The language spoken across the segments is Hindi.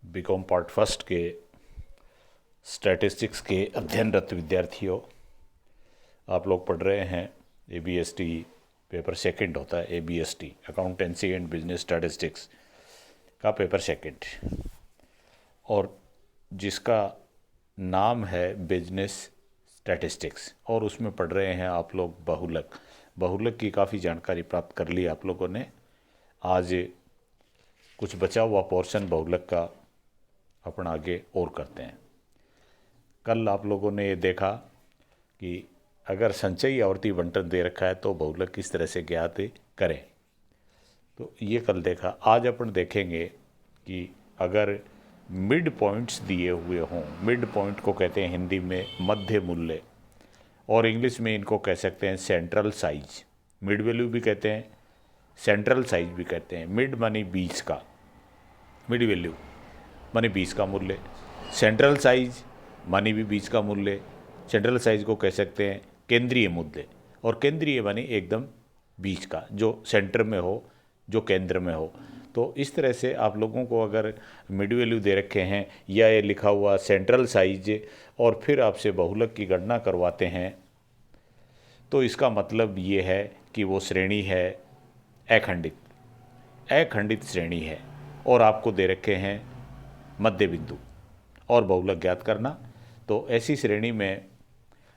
बीकॉम पार्ट फर्स्ट के स्टैटिस्टिक्स के अध्ययनरत विद्यार्थियों, आप लोग पढ़ रहे हैं ABST पेपर सेकंड होता है। ABST accountancy and business statistics का पेपर सेकंड, और जिसका नाम है बिजनेस स्टैटिस्टिक्स, और उसमें पढ़ रहे हैं आप लोग बहुलक की काफ़ी जानकारी प्राप्त कर ली आप लोगों ने। आज कुछ बचा हुआ पोर्शन बहुलक का अपन आगे और करते हैं। कल आप लोगों ने ये देखा कि अगर संचयी आवर्ती बंटन दे रखा है तो बहुलक किस तरह से ज्ञात करें, तो ये कल देखा। आज अपन देखेंगे कि अगर मिड पॉइंट्स दिए हुए हों, मिड पॉइंट को कहते हैं हिंदी में मध्य मूल्य, और इंग्लिश में इनको कह सकते हैं सेंट्रल साइज। मिड वैल्यू भी कहते हैं, सेंट्रल साइज भी कहते हैं। मिड मानी 20 का, मिड वैल्यू मानी 20 का मूल्य, सेंट्रल साइज मानी भी 20 का मूल्य। सेंट्रल साइज को कह सकते हैं केंद्रीय मूल्य, और केंद्रीय मानी एकदम 20 का, जो सेंटर में हो, जो केंद्र में हो। तो इस तरह से आप लोगों को अगर मिड वैल्यू दे रखे हैं या ये लिखा हुआ सेंट्रल साइज, और फिर आपसे बहुलक की गणना करवाते हैं, तो इसका मतलब ये है कि वो श्रेणी है अखंडित श्रेणी है, और आपको दे रखे हैं मध्य बिंदु और बहुलक ज्ञात करना। तो ऐसी श्रेणी में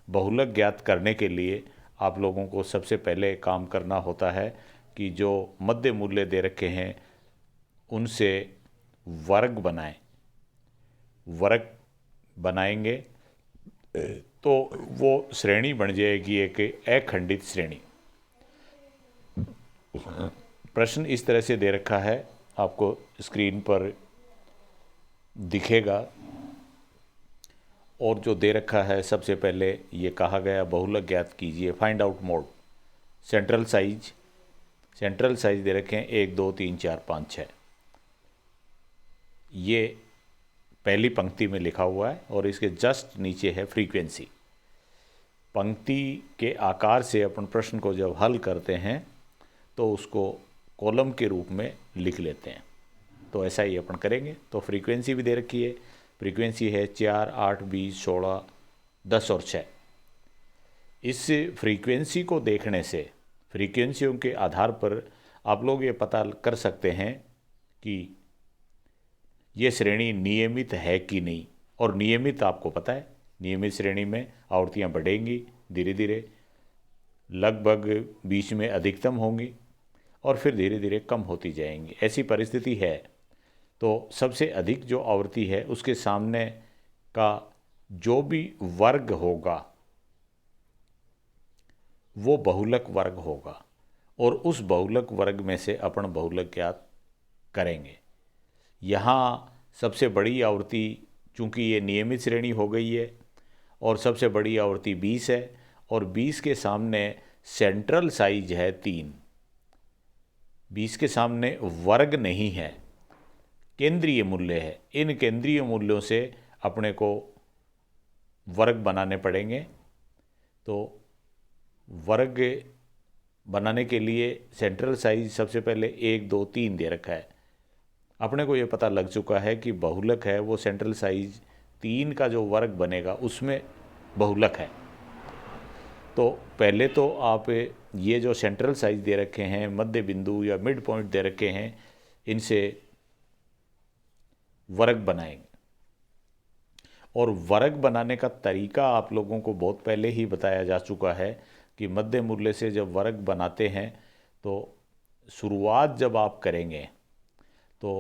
बहुलक ज्ञात करने के लिए आप लोगों को सबसे पहले काम करना होता है कि जो मध्य मूल्य दे रखे हैं उनसे वर्ग बनाएं। वर्ग बनाएंगे तो वो श्रेणी बन जाएगी एक अखंडित श्रेणी। प्रश्न इस तरह से दे रखा है, आपको स्क्रीन पर दिखेगा। और जो दे रखा है, सबसे पहले ये कहा गया बहुलक ज्ञात कीजिए, find out mode. Central size दे रखे हैं 1 2 3 4 5 6। ये पहली पंक्ति में लिखा हुआ है, और इसके जस्ट नीचे है फ्रीक्वेंसी। पंक्ति के आकार से अपन प्रश्न को जब हल करते हैं तो उसको कॉलम के रूप में लिख लेते हैं। तो ऐसा ही अपन करेंगे। तो फ्रीक्वेंसी भी दे रखी है, फ्रीक्वेंसी है 4 8 20 16 10 और 6। इस फ्रीक्वेंसी को देखने से, फ्रीक्वेंसियों के आधार पर आप लोग ये पता कर सकते हैं कि ये श्रेणी नियमित है कि नहीं। और नियमित आपको पता है, नियमित श्रेणी में आवर्तियाँ बढ़ेंगी धीरे धीरे, लगभग बीच में अधिकतम होंगी और फिर धीरे धीरे कम होती जाएंगी। ऐसी परिस्थिति है। तो सबसे अधिक जो आवर्ती है उसके सामने का जो भी वर्ग होगा वो बहुलक वर्ग होगा, और उस बहुलक वर्ग में से अपन बहुलक ज्ञात करेंगे। यहाँ सबसे बड़ी आवर्ती, चूँकि ये नियमित श्रेणी हो गई है, और सबसे बड़ी आवर्ती 20 है, और 20 के सामने सेंट्रल साइज है 3। 20 के सामने वर्ग नहीं है, केंद्रीय मूल्य है। इन केंद्रीय मूल्यों से अपने को वर्ग बनाने पड़ेंगे। तो वर्ग बनाने के लिए सेंट्रल साइज सबसे पहले 1 2 3 दे रखा है। अपने को ये पता लग चुका है कि बहुलक है वो सेंट्रल साइज 3 का जो वर्ग बनेगा उसमें बहुलक है। तो पहले तो आप ये जो सेंट्रल साइज दे रखे हैं, मध्य बिंदु या मिड पॉइंट दे रखे हैं, इनसे वर्ग बनाएंगे। और वर्ग बनाने का तरीका आप लोगों को बहुत पहले ही बताया जा चुका है कि मध्य मूल्य से जब वर्ग बनाते हैं तो शुरुआत जब आप करेंगे तो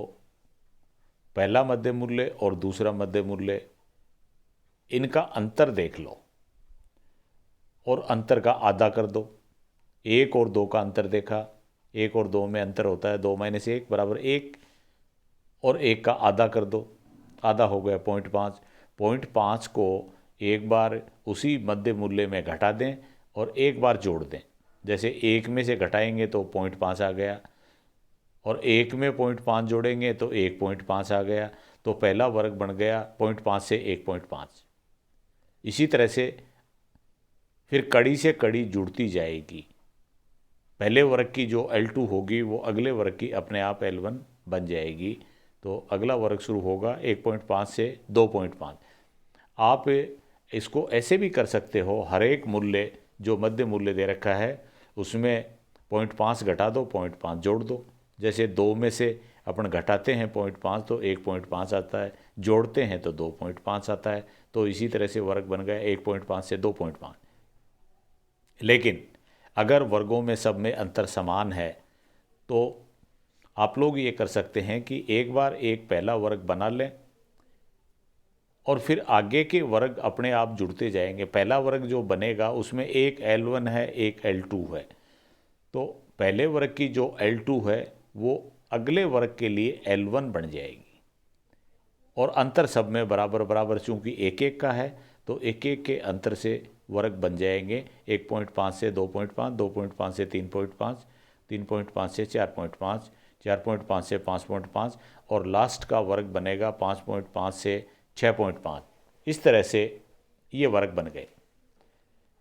पहला मध्य मूल्य और दूसरा मध्य मूल्य, इनका अंतर देख लो और अंतर का आधा कर दो। 1 और 2 का अंतर देखा, 1 और 2 में अंतर होता है 2 - 1 बराबर 1, और 1 का आधा कर दो, आधा हो गया 0.5। 0.5 को एक बार उसी मध्य मूल्य में घटा दें और एक बार जोड़ दें। जैसे 1 में से घटाएंगे तो 0.5 आ गया, और 1 में 0.5 जोड़ेंगे तो 1.5 आ गया। तो पहला वर्ग बन गया 0.5 से 1.5। इसी तरह से फिर कड़ी से कड़ी जुड़ती जाएगी। पहले वर्ग की जो L2 होगी वो अगले वर्ग की अपने आप L1 बन जाएगी। तो अगला वर्ग शुरू होगा 1.5 से 2.5। आप इसको ऐसे भी कर सकते हो, हर एक मूल्य जो मध्य मूल्य दे रखा है उसमें 0.5 घटा दो, 0.5 जोड़ दो। जैसे 2 में से अपन घटाते हैं 0.5 तो 1.5 आता है, जोड़ते हैं तो 2.5 आता है। तो इसी तरह से वर्ग बन गया 1.5 से 2.5। लेकिन अगर वर्गों में सब में अंतर समान है तो आप लोग ये कर सकते हैं कि एक बार एक पहला वर्ग बना लें और फिर आगे के वर्ग अपने आप जुड़ते जाएंगे। पहला वर्ग जो बनेगा उसमें एक L1 है, एक L2 है, तो पहले वर्ग की जो L2 है वो अगले वर्ग के लिए L1 बन जाएगी। और अंतर सब में बराबर बराबर, चूंकि एक एक का है तो एक एक के अंतर से वर्ग बन जाएंगे। 1.5 से 2.5, 2.5 से 3.5, 3.5 से 4.5, 4.5 से 5.5 और लास्ट का वर्ग बनेगा 5.5 से 6.5। इस तरह से ये वर्ग बन गए।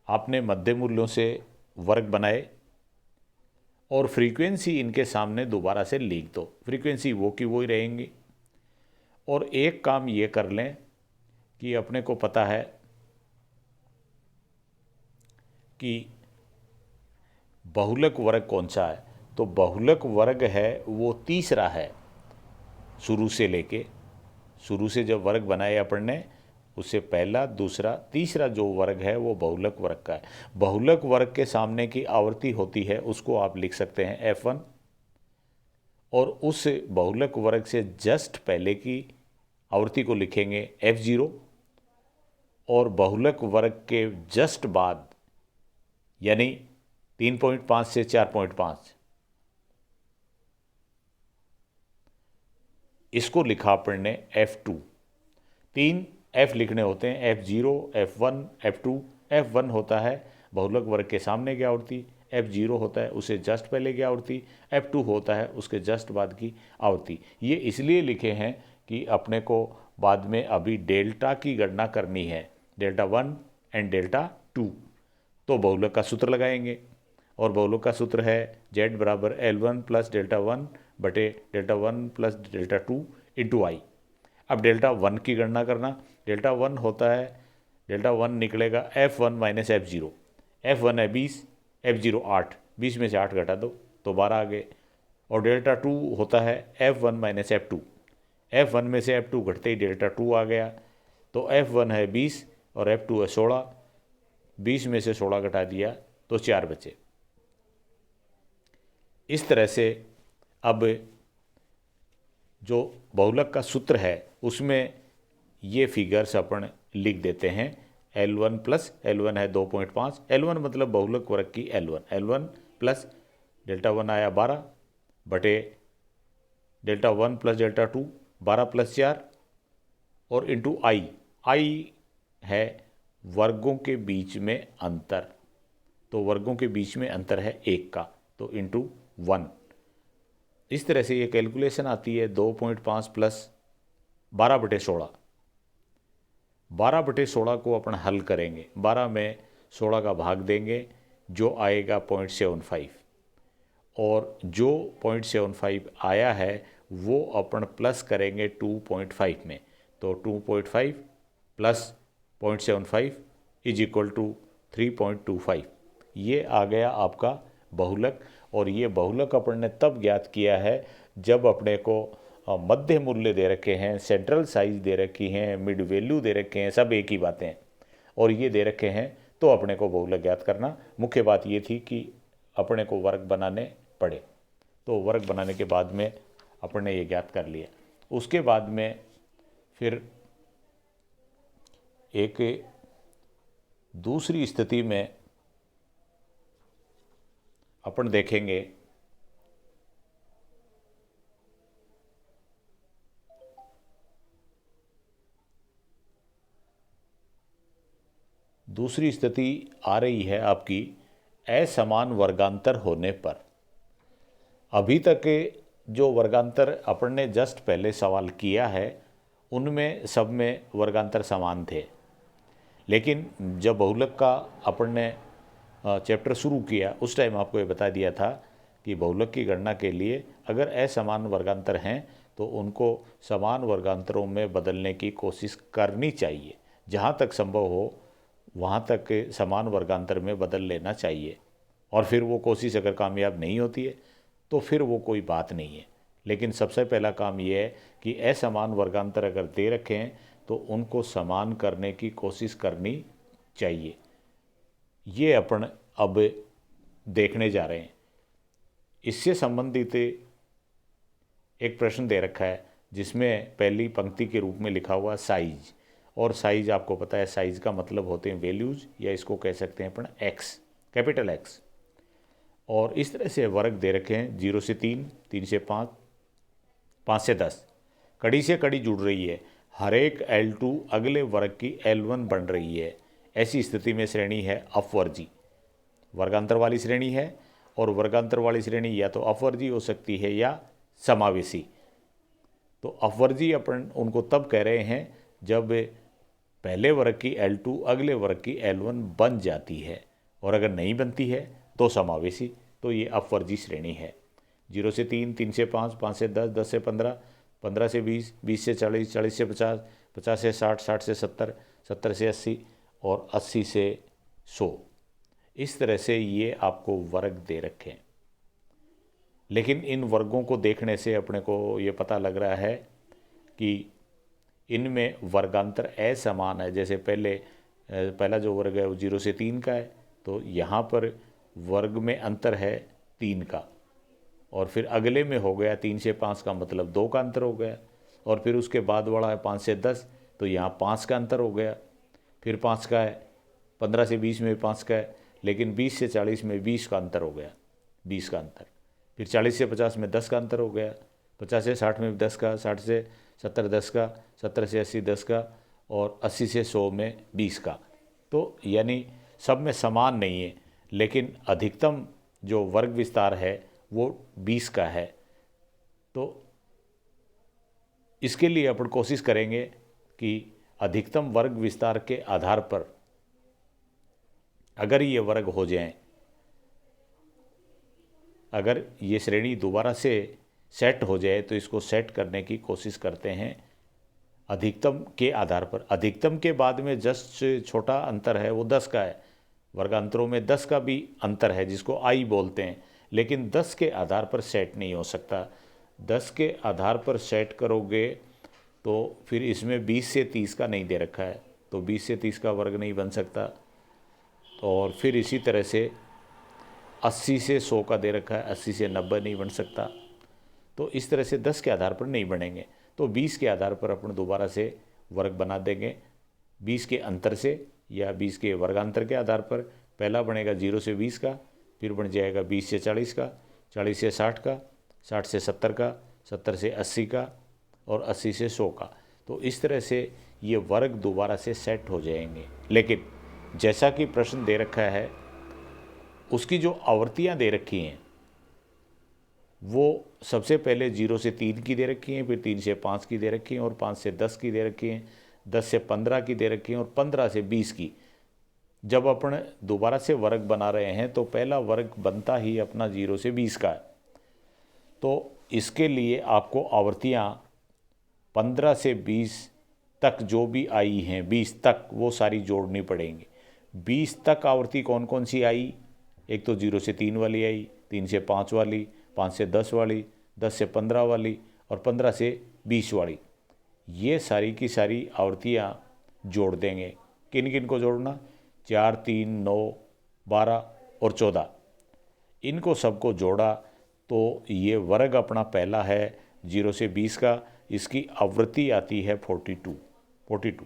आपने मध्य मूल्यों से वर्ग बनाए और फ्रीक्वेंसी इनके सामने दोबारा से लिख दो, फ्रीक्वेंसी वो की वो ही रहेंगी। और एक काम ये कर लें कि अपने को पता है कि बहुलक वर्ग कौन सा है, तो बहुलक वर्ग है वो तीसरा है। शुरू से जब वर्ग बनाए अपन ने, उससे पहला, दूसरा, तीसरा जो वर्ग है वो बहुलक वर्ग का है। बहुलक वर्ग के सामने की आवर्ती होती है उसको आप लिख सकते हैं F1, और उस बहुलक वर्ग से जस्ट पहले की आवर्ती को लिखेंगे F0, और बहुलक वर्ग के जस्ट बाद यानी 3.5 से 4.5 इसको लिखा अपन ने F2। 3 F लिखने होते हैं, F0, F1, F2। F1 होता है बहुलक वर्ग के सामने की आवर्ती, F0 होता है उससे जस्ट पहले की आवर्ती, F2 होता है उसके जस्ट बाद की आवर्ती। ये इसलिए लिखे हैं कि अपने को बाद में अभी डेल्टा की गणना करनी है, डेल्टा 1 एंड डेल्टा 2। तो बहुलक का सूत्र लगाएंगे और बहुलक का सूत्र है Z बराबर L1 प्लस डेल्टा 1 बटे डेल्टा 1 प्लस डेल्टा 2 इंटू आई। अब डेल्टा 1 की गणना करना, डेल्टा 1 होता है, डेल्टा 1 निकलेगा F1 माइनस F0। F1 है 20, F0 8, 20 में से 8 घटा दो तो 12 आ गए। और डेल्टा 2 होता है F1 माइनस F2। F1 में से F2 घटते ही डेल्टा 2 आ गया, तो F1 है 20 और F2 है 16, 20 में से 16 घटा दिया तो 4 बचे। इस तरह से अब जो बहुलक का सूत्र है उसमें ये फिगर्स अपन लिख देते हैं। L1 प्लस L1 है 2.5, L1 मतलब बहुलक वर्ग की L1 प्लस डेल्टा 1 आया 12 बटे डेल्टा 1 प्लस डेल्टा 2 12 प्लस 4 और इंटू आई है वर्गों के बीच में अंतर, तो वर्गों के बीच में अंतर है 1 का, तो इंटू 1। इस तरह से ये कैलकुलेशन आती है 2.5 प्लस 12 बटे 16। 12 बटे 16 को अपन हल करेंगे, 12 में 16 का भाग देंगे जो आएगा 0.75, और जो 0.75 आया है वो अपन प्लस करेंगे 2.5 में, तो 2.5 प्लस 0.75 इज इक्वल टू 3.25। ये आ गया आपका बहुलक। और ये बहुलक अपन ने तब ज्ञात किया है जब अपने को मध्य मूल्य दे रखे हैं, सेंट्रल साइज दे रखी हैं, मिड वैल्यू दे रखे हैं, सब एक ही बातें हैं और ये दे रखे हैं, तो अपने को बहुलक ज्ञात करना। मुख्य बात ये थी कि अपने को वर्ग बनाने पड़े, तो वर्ग बनाने के बाद में अपन ने ये ज्ञात कर लिया। उसके बाद में फिर एक दूसरी स्थिति में अपन देखेंगे दूसरी स्थिति आ रही है आपकी असमान वर्गांतर होने पर। अभी तक के जो वर्गांतर अपन ने जस्ट पहले सवाल किया है उनमें सब में वर्गांतर समान थे, लेकिन जब बहुलक का अपन ने चैप्टर शुरू किया उस टाइम आपको ये बता दिया था कि बहुलक की गणना के लिए अगर असमान वर्गांतर हैं तो उनको समान वर्गांतरों में बदलने की कोशिश करनी चाहिए। जहाँ तक संभव हो वहाँ तक समान वर्गांतर में बदल लेना चाहिए। और फिर वो कोशिश अगर कामयाब नहीं होती है तो फिर वो कोई बात नहीं है। लेकिन सबसे पहला काम ये है कि असमान वर्गांतर अगर दे रखे हैं तो उनको समान करने की कोशिश करनी चाहिए। ये अपन अब देखने जा रहे हैं। इससे संबंधित एक प्रश्न दे रखा है जिसमें पहली पंक्ति के रूप में लिखा हुआ साइज, और साइज आपको पता है साइज का मतलब होते हैं वैल्यूज, या इसको कह सकते हैं अपन एक्स, कैपिटल एक्स। और इस तरह से वर्ग दे रखे हैं 0 से 3, 3 से 5, 5 से 10। कड़ी से कड़ी जुड़ रही है, हर एक L2 अगले वर्ग की L1 बन रही है। ऐसी स्थिति में श्रेणी है अपवर्जी, वर्गांतर वाली श्रेणी है। और वर्गांतर वाली श्रेणी या तो अपवर्जी हो सकती है या समावेशी। तो अपवर्जी अपन उनको तब कह रहे हैं जब पहले वर्ग की L2 अगले वर्ग की L1 बन जाती है, और अगर नहीं बनती है तो समावेशी। तो ये अपवर्जी श्रेणी है। 0 से 3, 3 से 5, 5 से 10, 10 से 15, 15 से 20, 20 से 40, 40 से 50, 50 से 60, 60 से 70, 70 से 80 और 80 से 100। इस तरह से ये आपको वर्ग दे रखे हैं। लेकिन इन वर्गों को देखने से अपने को ये पता लग रहा है कि इनमें वर्गांतर असमान है। जैसे पहला जो वर्ग है वो 0 से 3 का है, तो यहाँ पर वर्ग में अंतर है 3 का। और फिर अगले में हो गया 3 से 5 का मतलब 2 का अंतर हो गया। और फिर उसके बाद वाला है 5 से 10, तो यहाँ 5 का अंतर हो गया। फिर 5 का है, 15 से 20 में 5 का है, लेकिन 20 से 40 में 20 का अंतर हो गया, 20 का अंतर। फिर 40 से 50 में 10 का अंतर हो गया, 50 से 60 में 10 का, 60 से 70 10 का, 70 से 80 10 का, और 80 से 100 में 20 का। तो यानी सब में समान नहीं है, लेकिन अधिकतम जो वर्ग विस्तार है वो 20 का है। तो इसके लिए अपन कोशिश करेंगे कि अधिकतम वर्ग विस्तार के आधार पर अगर ये वर्ग हो जाएं, अगर ये श्रेणी दोबारा से सेट हो जाए तो इसको सेट करने की कोशिश करते हैं अधिकतम के आधार पर। अधिकतम के बाद में जस्ट छोटा अंतर है वो 10 का है, वर्गांतरों में 10 का भी अंतर है जिसको आई बोलते हैं, लेकिन 10 के आधार पर सेट नहीं हो सकता। 10 के आधार पर सेट करोगे तो फिर इसमें 20 से 30 का नहीं दे रखा है, तो 20 से 30 का वर्ग नहीं बन सकता। और फिर इसी तरह से 80 से 100 का दे रखा है, 80 से 90 नहीं बन सकता। तो इस तरह से 10 के आधार पर नहीं बनेंगे, तो 20 के आधार पर अपन दोबारा से वर्ग बना देंगे 20 के अंतर से, या 20 के वर्गांतर के आधार पर। पहला बनेगा 0 से 20 का, फिर बन जाएगा 20 से 40 का, 40 से 60 का, 60 से 70 का, 70 से 80 का, और 80 से 100 का। तो इस तरह से ये वर्ग दोबारा से सेट हो जाएंगे। लेकिन जैसा कि प्रश्न दे रखा है उसकी जो आवृत्तियाँ दे रखी हैं वो सबसे पहले 0 से 3 की दे रखी हैं, फिर 3 से 5 की दे रखी हैं, और 5 से 10 की दे रखी हैं, 10 से 15 की दे रखी हैं, और 15 से 20 की। जब अपन दोबारा से वर्ग बना रहे हैं तो पहला वर्ग बनता ही अपना 0 से 20 का है। तो इसके लिए आपको आवृत्तियाँ 15 से 20 तक जो भी आई हैं, 20 तक वो सारी जोड़नी पड़ेंगी। 20 तक आवृत्ति कौन कौन सी आई? एक तो 0 से 3 वाली आई, 3 से 5 वाली, 5 से 10 वाली, 10 से 15 वाली, और 15 से 20 वाली। ये सारी की सारी आवृत्तियाँ जोड़ देंगे। किन किन को जोड़ना? 4, 3, 9, 12 और 14। इनको सबको जोड़ा तो ये वर्ग अपना पहला है 0 से 20 का। इसकी आवृत्ति आती है 42।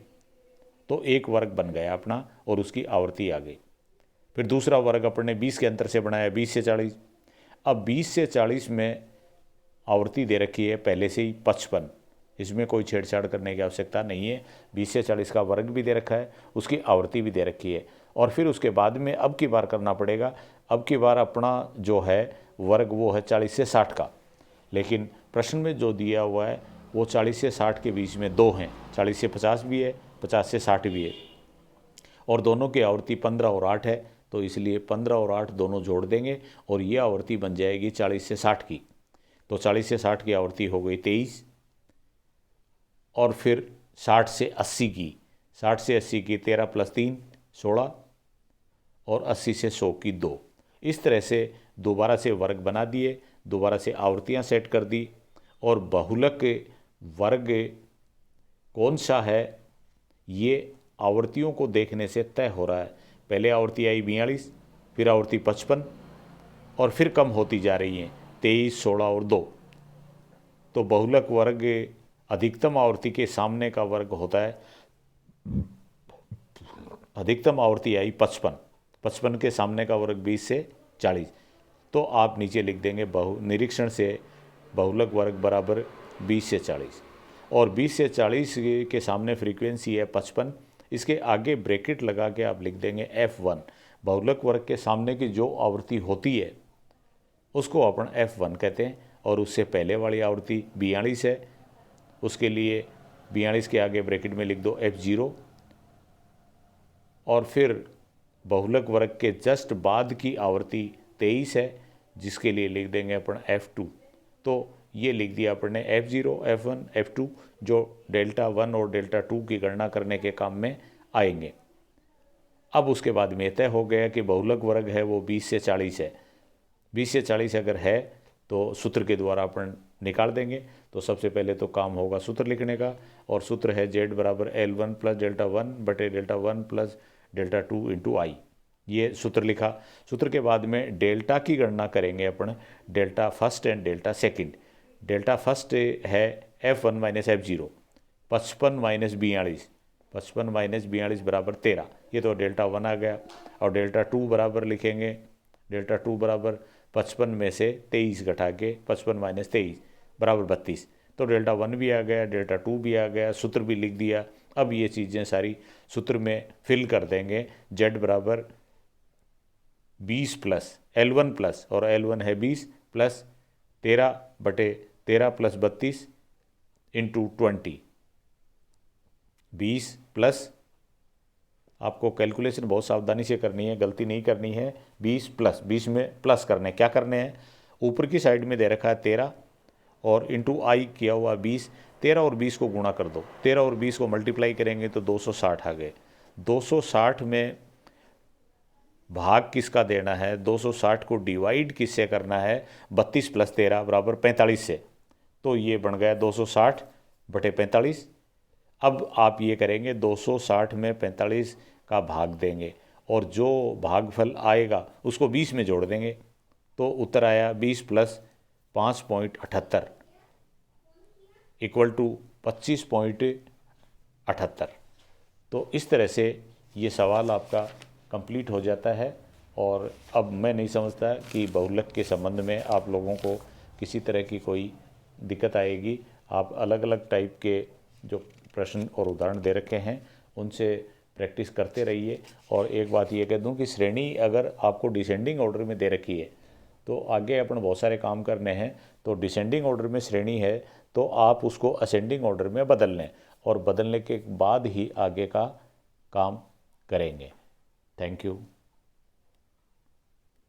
तो एक वर्ग बन गया अपना और उसकी आवृत्ति आ गई। फिर दूसरा वर्ग अपने 20 के अंतर से बनाया 20 से 40। अब 20 से 40 में आवृत्ति दे रखी है पहले से ही 55, इसमें कोई छेड़छाड़ करने की आवश्यकता नहीं है। 20 से 40 का वर्ग भी दे रखा है, उसकी आवृत्ति भी दे रखी है। और फिर उसके बाद में अब की बार करना पड़ेगा। अब की बार अपना जो है वर्ग वो है 40 से 60 का, लेकिन प्रश्न में जो दिया हुआ है वो 40 से 60 के बीच में 2 हैं, 40 से 50 भी है, 50 से 60 भी है, और दोनों की आवृत्ति 15 और 8 है। तो इसलिए 15 और 8 दोनों जोड़ देंगे और ये आवृत्ति बन जाएगी 40 से 60 की। तो 40 से 60 की आवृत्ति हो गई 23, और फिर 60 से 80 की, 60 से 80 की 13 + 3 16 और 80 से 100 की 2। इस तरह से दोबारा से वर्ग बना दिए, दोबारा से आवर्तियाँ सेट कर दी, और बहुलक वर्ग कौन सा है ये आवर्तियों को देखने से तय हो रहा है। पहले आवर्ती आई 42, फिर आवर्ती 55 और फिर कम होती जा रही हैं 23, 16 और 2। तो बहुलक वर्ग अधिकतम आवर्ती के सामने का वर्ग होता है, अधिकतम आवर्ती आई 55, 55 के सामने का वर्ग 20 से 40। तो आप नीचे लिख देंगे निरीक्षण से बहुलक वर्ग बराबर 20 से 40, और 20 से 40 के सामने फ्रीक्वेंसी है 55। इसके आगे ब्रैकेट लगा के आप लिख देंगे F1। बहुलक वर्ग के सामने की जो आवृत्ति होती है उसको अपन F1 कहते हैं, और उससे पहले वाली आवृत्ति 42 है, उसके लिए 42 के आगे ब्रैकेट में लिख दो F0, और फिर बहुलक वर्ग के जस्ट बाद की आवृत्ति 23 है, जिसके लिए लिख देंगे अपन F2। तो ये लिख दिया अपन ने F0, F1, F2, जो डेल्टा 1 और डेल्टा 2 की गणना करने के काम में आएंगे। अब उसके बाद में तय हो गया कि बहुलक वर्ग है वो 20 से 40 है। 20 से 40 अगर है तो सूत्र के द्वारा अपन निकाल देंगे। तो सबसे पहले तो काम होगा सूत्र लिखने का, और सूत्र है Z बराबर L1 + डेल्टा 1 बटे डेल्टा 1 + डेल्टा 2 × I। ये सूत्र लिखा। सूत्र के बाद में डेल्टा की गणना करेंगे अपन, delta first and delta second. Delta first है F1 - F0, 55 - 42, 55 - 42 बराबर 13। ये तो डेल्टा 1 आ गया। और डेल्टा 2 बराबर लिखेंगे, डेल्टा 2 बराबर 55 में से 23 घटा के 55 - 23 बराबर 32। तो डेल्टा 1 भी आ गया, डेल्टा 2 भी आ गया, सूत्र भी लिख दिया। अब ये चीज़ें सारी सूत्र में फिल कर देंगे। Z बराबर 20 प्लस L1 प्लस, और L1 है 20 प्लस 13 बटे 13 + 32 × 20। 20 प्लस, आपको कैलकुलेशन बहुत सावधानी से करनी है, गलती नहीं करनी है। 20 प्लस, 20 में प्लस करने, क्या करने हैं, ऊपर की साइड में दे रखा है 13 और × I किया हुआ 20। 13 और 20 को गुणा कर दो, 13 और 20 को मल्टीप्लाई करेंगे तो 260 आ गए। 260 में भाग किसका देना है, 260 को डिवाइड किससे करना है, 32 + 13 बराबर 45 से। तो ये बन गया 260 बटे 45। अब आप ये करेंगे 260 में 45 का भाग देंगे, और जो भागफल आएगा उसको 20 में जोड़ देंगे। तो उत्तर आया 20 + 5.78 = 25.78। तो इस तरह से ये सवाल आपका कंप्लीट हो जाता है। और अब मैं नहीं समझता कि बहुलक के संबंध में आप लोगों को किसी तरह की कोई दिक्कत आएगी। आप अलग अलग टाइप के जो प्रश्न और उदाहरण दे रखे हैं उनसे प्रैक्टिस करते रहिए। और एक बात ये कह दूं कि श्रेणी अगर आपको डिसेंडिंग ऑर्डर में दे रखी है तो आगे अपन बहुत सारे काम करने हैं। तो डिसेंडिंग ऑर्डर में श्रेणी है तो आप उसको असेंडिंग ऑर्डर में बदल लें, और बदलने के बाद ही आगे का काम करेंगे। Thank you.